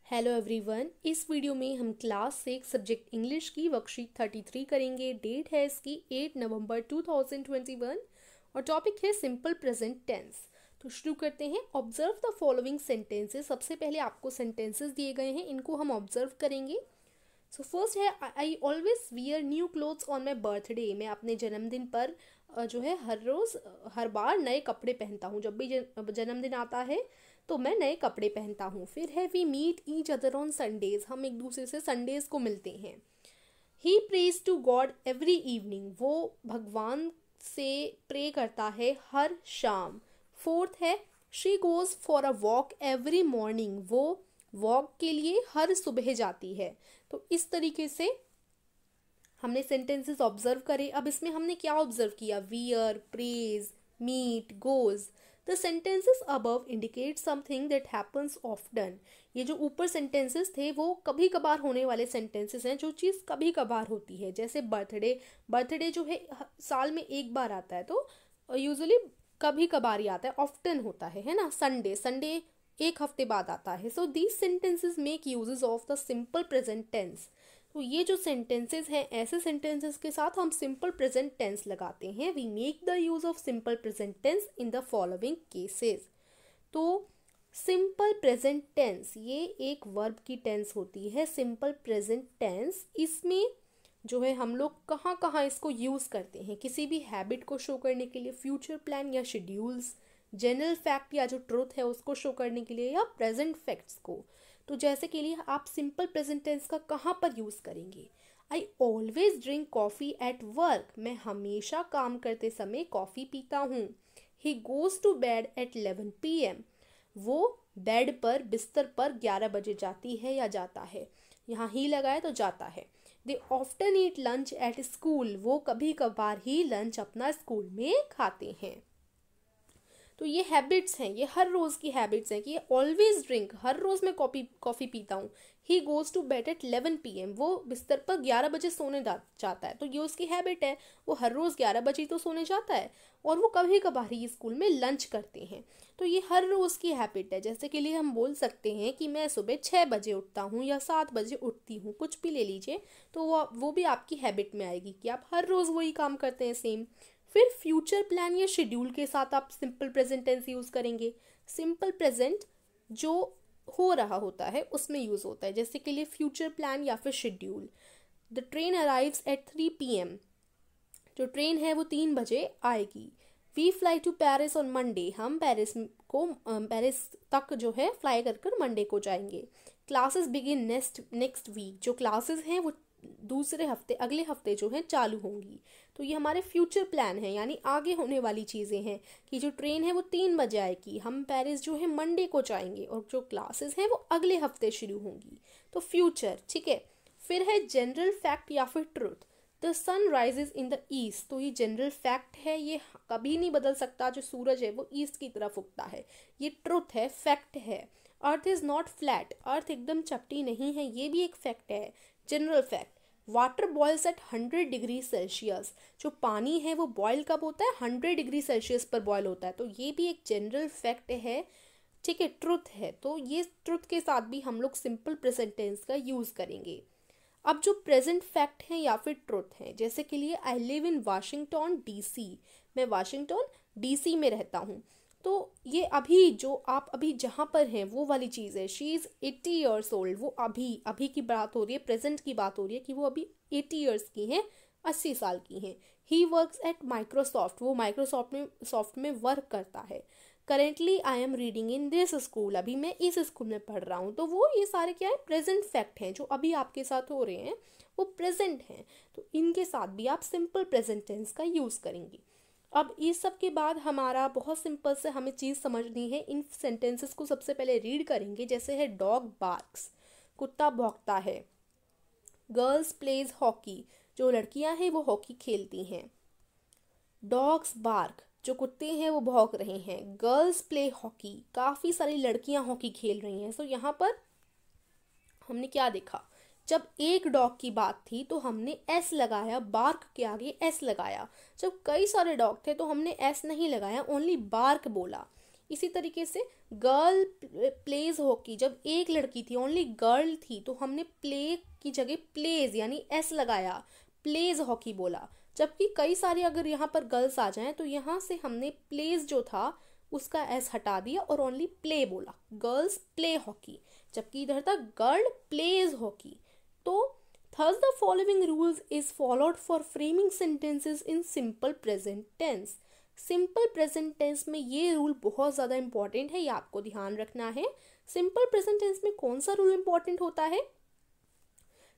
Hello everyone, इस video में हम क्लास 6 सब्जेक्ट इंग्लिश की वर्कशीट 33 करेंगे। डेट है इसकी 8 नवंबर 2021 और टॉपिक है सिंपल प्रेजेंट टेंस। तो शुरू करते हैं। Observe the following sentences. सबसे पहले आपको सेंटेंसेस दिए गए हैं, इनको हम ऑब्जर्व करेंगे। सो फर्स्ट है, I always wear new clothes on my birthday. मैं अपने जन्मदिन पर जो है हर बार नए कपड़े पहनता हूँ। जब भी जन्मदिन आता है तो मैं नए कपड़े पहनता हूँ। फिर है, we meet each other on Sundays. हम एक दूसरे से संडेज को मिलते हैं। He prays to God every evening. वो भगवान से प्रे करता है हर शाम। फोर्थ है, she goes for a walk every morning. वो वॉक के लिए हर सुबह जाती है। तो इस तरीके से हमने सेंटेंसेस ऑब्जर्व करे। अब इसमें हमने क्या ऑब्जर्व किया? Wear, praise, meet, goes. The sentences above indicate something that happens often. ये जो ऊपर सेंटेंसेस थे वो कभी कभार होने वाले सेंटेंसेस हैं, जो चीज़ कभी कभार होती है। जैसे बर्थडे, बर्थडे जो है साल में एक बार आता है, तो यूजुअली कभी कभार ही आता है, ऑफ्टन होता है ना। संडे, संडे एक हफ्ते बाद आता है। So these sentences make uses of the simple present tense. तो ये जो सेंटेंसेस हैं, ऐसे सेंटेंसेस के साथ हम सिंपल प्रेजेंट टेंस लगाते हैं। We make the use of simple present tense in the following cases. तो सिंपल प्रेजेंट टेंस ये एक वर्ब की टेंस होती है। सिंपल प्रेजेंट टेंस, इसमें जो है हम लोग कहाँ कहाँ इसको यूज करते हैं? किसी भी हैबिट को शो करने के लिए, फ्यूचर प्लान या शेड्यूल्स, जनरल फैक्ट या जो ट्रुथ है उसको शो करने के लिए, या प्रेजेंट फैक्ट्स को। तो जैसे के लिए आप सिंपल प्रेजेंट टेंस का कहाँ पर यूज करेंगे? I always drink coffee at work. मैं हमेशा काम करते समय कॉफी पीता हूँ। He goes to bed at 11 PM। वो बेड पर, बिस्तर पर 11 बजे जाती है या जाता है। यहाँ ही लगाए तो जाता है। They often eat lunch at school. वो कभी कभार ही लंच अपना स्कूल में खाते हैं। तो ये हैबिट्स हैं, ये हर रोज़ की हैबिट्स हैं कि ये ऑलवेज ड्रिंक, हर रोज़ मैं कॉफ़ी पीता हूँ। He goes to bed at 11 PM। वो बिस्तर पर 11 बजे सोने जाता है। तो ये उसकी हैबिट है, वो हर रोज़ 11 बजे तो सोने जाता है। और वो कभी कभार ही स्कूल में लंच करते हैं। तो ये हर रोज़ की हैबिट है। जैसे कि लिए हम बोल सकते हैं कि मैं सुबह 6 बजे उठता हूँ या 7 बजे उठती हूँ, कुछ भी ले लीजिए। तो वो भी आपकी हैबिट में आएगी कि आप हर रोज़ वही काम करते हैं, सेम। फिर फ्यूचर प्लान या शेड्यूल के साथ आप सिंपल प्रेजेंट टेंस यूज करेंगे। सिंपल प्रेजेंट जो हो रहा होता है उसमें यूज होता है। जैसे के लिए फ्यूचर प्लान या फिर schedule. The train arrives at 3 PM। जो ट्रेन है वो 3 बजे आएगी। We fly to Paris on Monday. हम पेरिस तक जो है फ्लाई कर मंडे को जाएंगे। Classes begin next week. जो क्लासेस हैं वो दूसरे हफ्ते, अगले हफ्ते जो है चालू होंगी। तो ये हमारे फ्यूचर प्लान है, यानी आगे होने वाली चीज़ें हैं कि जो ट्रेन है वो 3 बजे आएगी, हम पेरिस जो है मंडे को जाएंगे, और जो क्लासेस हैं वो अगले हफ्ते शुरू होंगी। तो फ्यूचर, ठीक है। फिर है जनरल फैक्ट या फिर truth. The sun rises in the east. तो ये जनरल फैक्ट है, ये कभी नहीं बदल सकता। जो सूरज है वो ईस्ट की तरफ उगता है। ये ट्रुथ है, फैक्ट है। Earth is not flat. Earth एकदम चपटी नहीं है, ये भी एक फैक्ट है, general fact. Water boils at 100 degree Celsius. जो पानी है वो बॉयल कब होता है? 100 डिग्री सेल्सियस पर बॉयल होता है। तो ये भी एक जनरल फैक्ट है, ठीक है, ट्रुथ है। तो ये ट्रुथ के साथ भी हम लोग सिंपल प्रेजेंट टेंस का यूज करेंगे। अब जो प्रेजेंट फैक्ट है या फिर ट्रुथ है, जैसे के लिए I live in Washington DC। मैं वाशिंगटन DC में रहता हूँ। तो ये अभी जो आप अभी जहाँ पर हैं वो वाली चीज़ है। She is 80 years old। वो अभी की बात हो रही है, प्रेजेंट की बात हो रही है कि वो अभी 80 years की हैं, 80 साल की हैं। He works at Microsoft. वो माइक्रोसॉफ्ट में वर्क करता है। Currently I am reading in this school. अभी मैं इस स्कूल में पढ़ रहा हूँ। तो वो ये सारे क्या है? प्रेजेंट फैक्ट हैं, जो अभी आपके साथ हो रहे हैं वो प्रेजेंट हैं। तो इनके साथ भी आप सिंपल प्रेजेंट टेंस का यूज़ करेंगे। अब इस सब के बाद हमारा बहुत सिंपल से हमें चीज़ समझनी है। इन सेंटेंसेस को सबसे पहले रीड करेंगे। जैसे है, डॉग बार्क्स। कुत्ता भौंकता है। Girls plays hockey. जो लड़कियां हैं वो हॉकी खेलती हैं। Dogs bark. जो कुत्ते हैं वो भौंक रहे हैं। Girls play hockey. काफ़ी सारी लड़कियां हॉकी खेल रही हैं। सो यहाँ पर हमने क्या देखा? जब एक डॉग की बात थी तो हमने एस लगाया, बार्क के आगे एस लगाया। जब कई सारे डॉग थे तो हमने एस नहीं लगाया, ओनली बार्क बोला। इसी तरीके से गर्ल प्लेज हॉकी, जब एक लड़की थी, ओनली गर्ल थी, तो हमने प्ले की जगह प्लेज यानी एस लगाया, प्लेज हॉकी बोला। जबकि कई सारी अगर यहाँ पर गर्ल्स आ जाएं तो यहाँ से हमने प्लेज जो था उसका एस हटा दिया और ओनली प्ले बोला, गर्ल्स प्ले हॉकी, जबकि इधर था गर्ल प्लेज हॉकी। तो thus the following rules is followed for framing sentences in simple present tense। Simple present tense में ये रूल बहुत ज़्यादा इंपॉर्टेंट है, ये आपको ध्यान रखना है। सिंपल प्रेजेंट टेंस में कौन सा रूल इंपॉर्टेंट होता है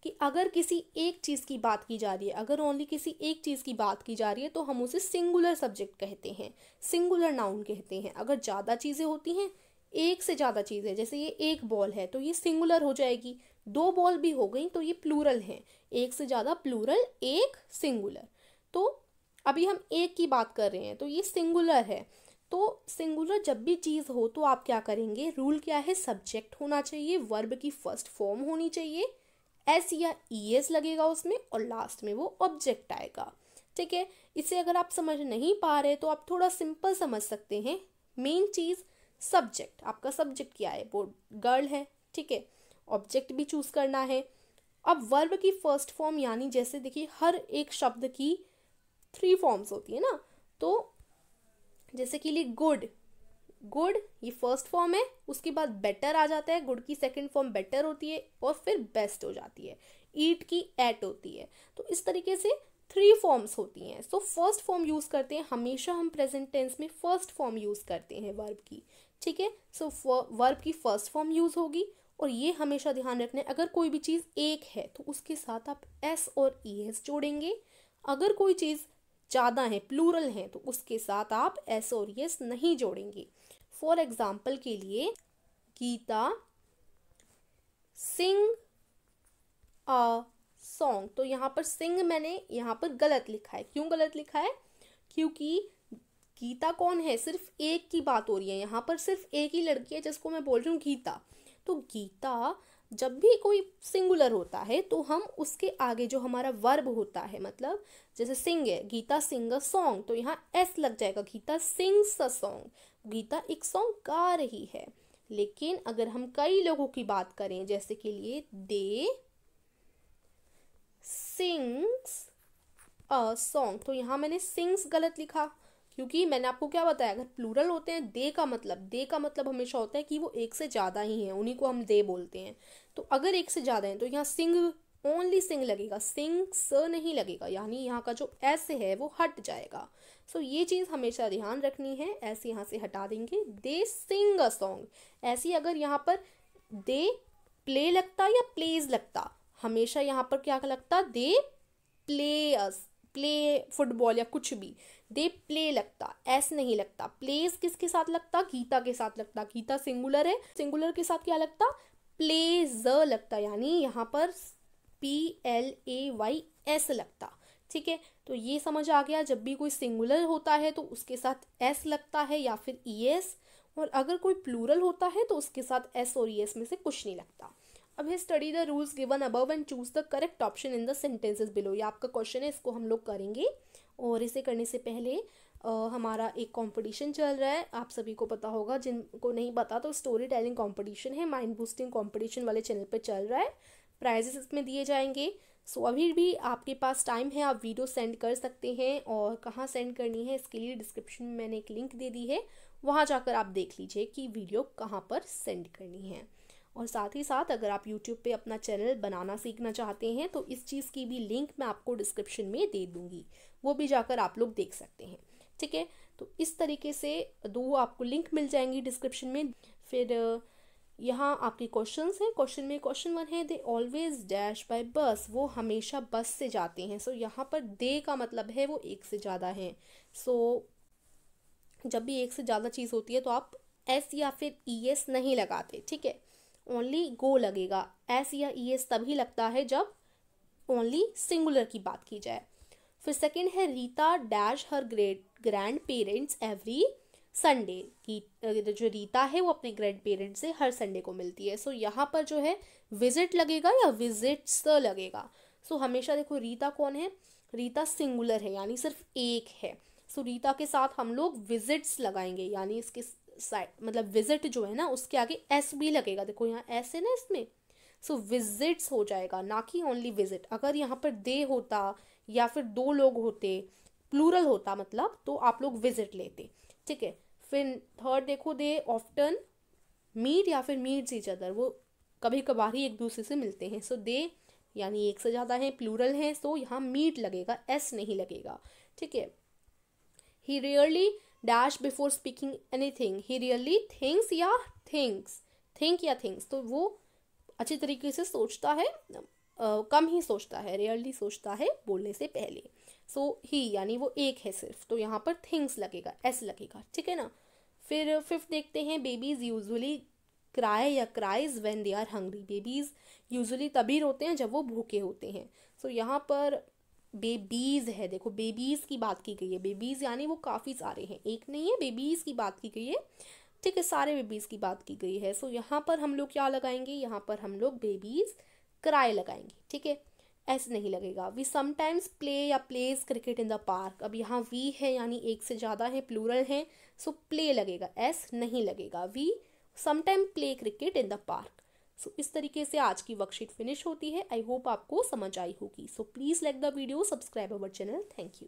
कि अगर किसी एक चीज़ की बात की जा रही है, अगर ओनली किसी एक चीज़ की बात की जा रही है तो हम उसे सिंगुलर सब्जेक्ट कहते हैं, सिंगुलर नाउन कहते हैं। अगर ज़्यादा चीज़ें होती हैं, एक से ज़्यादा चीज़ें, जैसे ये एक बॉल है तो ये सिंगुलर हो जाएगी, दो बॉल भी हो गई तो ये प्लूरल है, एक से ज़्यादा प्लूरल, एक सिंगुलर। तो अभी हम एक की बात कर रहे हैं तो ये सिंगुलर है। तो सिंगुलर जब भी चीज़ हो तो आप क्या करेंगे, रूल क्या है, सब्जेक्ट होना चाहिए, वर्ब की फर्स्ट फॉर्म होनी चाहिए, एस या ईएस लगेगा उसमें, और लास्ट में वो ऑब्जेक्ट आएगा। ठीक है, इसे अगर आप समझ नहीं पा रहे तो आप थोड़ा सिंपल समझ सकते हैं। मेन चीज़ सब्जेक्ट, आपका सब्जेक्ट क्या है, वो गर्ल है, ठीक है, ऑब्जेक्ट भी चूज करना है। अब वर्ब की फर्स्ट फॉर्म, यानी जैसे देखिए हर एक शब्द की 3 फॉर्म्स होती है ना, तो जैसे कि लिए गुड, गुड ये फर्स्ट फॉर्म है, उसके बाद बेटर आ जाता है, गुड की सेकंड फॉर्म बेटर होती है, और फिर बेस्ट हो जाती है, ईट की एट होती है। तो इस तरीके से 3 फॉर्म्स होती हैं। सो फर्स्ट फॉर्म यूज करते हैं, हमेशा हम प्रेजेंट टेंस में फर्स्ट फॉर्म यूज करते हैं वर्ब की। ठीक है, सो वर्ब की फर्स्ट फॉर्म यूज होगी, और ये हमेशा ध्यान रखना है, अगर कोई भी चीज़ एक है तो उसके साथ आप एस और ईएस जोड़ेंगे, अगर कोई चीज़ ज़्यादा है, प्लूरल है, तो उसके साथ आप एस और ईएस नहीं जोड़ेंगे। फॉर एग्जाम्पल के लिए, गीता सिंग अ सॉन्ग, तो यहाँ पर सिंग मैंने यहाँ पर गलत लिखा है। क्यों गलत लिखा है, क्योंकि गीता कौन है, सिर्फ एक की बात हो रही है, यहाँ पर सिर्फ एक ही लड़की है जिसको मैं बोल रही हूँ गीता। तो गीता जब भी कोई सिंगुलर होता है तो हम उसके आगे जो हमारा वर्ब होता है, मतलब जैसे सिंग है, गीता सिंग अ सॉन्ग, तो यहाँ एस लग जाएगा, Geeta sings a song, Geeta एक सॉन्ग गा रही है। लेकिन अगर हम कई लोगों की बात करें, जैसे के लिए दे सिंग्स अ सॉन्ग, तो यहाँ मैंने सिंग्स गलत लिखा, क्योंकि मैंने आपको क्या बताया, अगर प्लूरल होते हैं, दे का मतलब हमेशा होता है कि वो एक से ज़्यादा ही हैं, उन्हीं को हम दे बोलते हैं। तो अगर एक से ज़्यादा है तो यहाँ सिंग, ओनली सिंग लगेगा, सिंग स नहीं लगेगा, यानी यहाँ का जो एस है वो हट जाएगा। सो ये चीज़ हमेशा ध्यान रखनी है, ऐसे यहाँ से हटा देंगे, दे सिंग अ सॉन्ग। ऐसी अगर यहाँ पर दे प्ले लगता या प्लेज लगता, हमेशा यहाँ पर क्या लगता, दे प्ले फुटबॉल या कुछ भी, दे प्ले लगता, एस नहीं लगता। प्लेज किसके साथ लगता, गीता के साथ लगता, गीता सिंगुलर है, सिंगुलर के साथ क्या लगता, प्लेज लगता, यानी यहाँ पर PLAYS लगता। ठीक है, तो ये समझ आ गया, जब भी कोई सिंगुलर होता है तो उसके साथ एस लगता है या फिर ईएस, और अगर कोई प्लूरल होता है तो उसके साथ एस और ईएस में से कुछ नहीं लगता। अब है study the rules given above and choose the correct option in the sentences below. ये आपका क्वेश्चन है, इसको हम लोग करेंगे, और इसे करने से पहले हमारा एक कंपटीशन चल रहा है, आप सभी को पता होगा, जिनको नहीं पता तो स्टोरी टेलिंग कंपटीशन है, माइंड बूस्टिंग कंपटीशन वाले चैनल पे चल रहा है, प्राइजेस इसमें दिए जाएंगे। सो अभी भी आपके पास टाइम है, आप वीडियो सेंड कर सकते हैं, और कहाँ सेंड करनी है इसके लिए डिस्क्रिप्शन में मैंने एक लिंक दे दी है, वहाँ जाकर आप देख लीजिए कि वीडियो कहाँ पर सेंड करनी है। और साथ ही साथ अगर आप YouTube पे अपना चैनल बनाना सीखना चाहते हैं तो इस चीज़ की भी लिंक मैं आपको डिस्क्रिप्शन में दे दूँगी, वो भी जाकर आप लोग देख सकते हैं। ठीक है, तो इस तरीके से 2 आपको लिंक मिल जाएंगी डिस्क्रिप्शन में। फिर यहाँ आपके क्वेश्चंस हैं, क्वेश्चन में क्वेश्चन 1 है, दे ऑलवेज डैश बाय बस, वो हमेशा बस से जाते हैं। सो यहाँ पर दे का मतलब है वो एक से ज़्यादा हैं। सो जब भी एक से ज़्यादा चीज़ होती है तो आप एस या फिर ईएस नहीं लगाते, ठीक है, ओनली गो लगेगा। एस या ईएस तभी लगता है जब ओनली सिंगुलर की बात की जाए। फिर सेकंड है, Rita dash her grand parents every Sunday, की जो रीता है वो अपने ग्रैंड पेरेंट्स से हर संडे को मिलती है। सो यहाँ पर जो है विजिट लगेगा या विजिट्स लगेगा। सो हमेशा देखो रीता कौन है, रीता सिंगुलर है, यानी सिर्फ एक है। सो रीता के साथ हम लोग विजिट्स लगाएंगे, यानी इसके साइड मतलब विजिट जो है ना उसके आगे एस भी लगेगा, देखो यहाँ एस है ना इसमें, सो विजिट्स हो जाएगा, ना कि ओनली विजिट। अगर यहाँ पर दे होता या फिर दो लोग होते, प्लूरल होता मतलब, तो आप लोग विजिट लेते, ठीक है। फिर थर्ड देखो, दे ऑफ्टन मीट या फिर मीट्स ईच अदर, वो कभी कभार ही एक दूसरे से मिलते हैं। सो दे यानी एक से ज़्यादा है, प्लूरल है, सो यहाँ मीट लगेगा, एस नहीं लगेगा, ठीक है। He rarely dash before speaking anything, he rarely thinks या थिंक्स, थिंक या थिंक्स, तो वो अच्छी तरीके से सोचता है, कम ही सोचता है, रेयरली सोचता है बोलने से पहले। सो ही यानी वो एक है सिर्फ, तो यहाँ पर थिंग्स लगेगा, एस लगेगा, ठीक है ना। फिर फिफ्थ देखते हैं, बेबीज यूजुअली क्राई या cries when they are hungry, babies usually तभी रोते हैं जब वो भूखे होते हैं। सो यहाँ पर बेबीज है, देखो बेबीज की बात की गई है, बेबीज यानी वो काफ़ी सारे हैं, एक नहीं है, बेबीज की बात की गई है, ठीक है, सारे बेबीज की बात की गई है। सो यहाँ पर हम लोग क्या लगाएंगे, यहाँ पर हम लोग बेबीज क्राई लगाएंगे, ठीक है, एस नहीं लगेगा। वी समटाइम्स प्ले या pledge cricket in the park, अब यहाँ वी है यानी एक से ज़्यादा है, प्लूरल है, सो प्ले लगेगा, एस नहीं लगेगा। We sometime play cricket in the park. So इस तरीके से आज की वर्कशीट फिनिश होती है। आई होप आपको समझ आई होगी। So please like the video, subscribe our channel. Thank you.